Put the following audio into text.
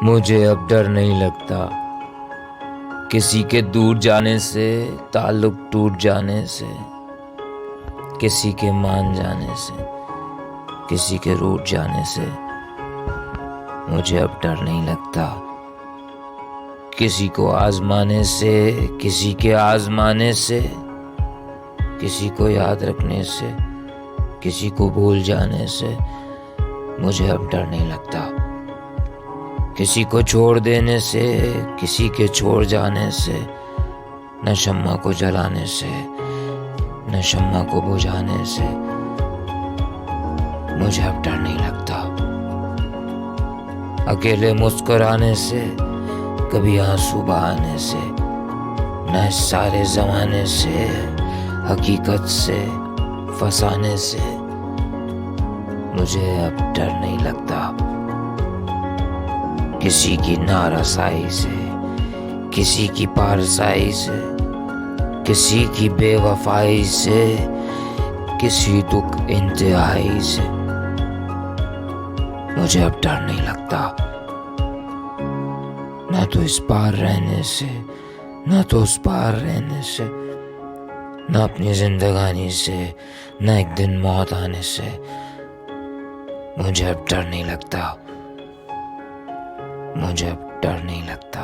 मुझे अब डर नहीं लगता किसी के दूर जाने से, ताल्लुक टूट जाने से, किसी के मान जाने से, किसी के रूठ जाने से। मुझे अब डर नहीं लगता किसी को आजमाने से, किसी के आजमाने से, किसी को याद रखने से, किसी को भूल जाने से। मुझे अब डर नहीं लगता किसी को छोड़ देने से, किसी के छोड़ जाने से, न शम्मा को जलाने से, न शम्मा को बुझाने से। मुझे अब डर नहीं लगता अकेले मुस्कुराने से, कभी आंसू बहाने से, न इस सारे जमाने से, हकीकत से फंसाने से। मुझे अब डर नहीं लगता किसी की नारसाई से, किसी की पारसाई से, किसी की बेवफाई से, किसी दुख इंतहाई से। मुझे अब डर नहीं लगता ना तो इस पार रहने से, ना तो उस पार रहने से, ना अपनी जिंदगानी से, ना एक दिन मौत आने से। मुझे अब डर नहीं लगता, मुझे अब डर नहीं लगता।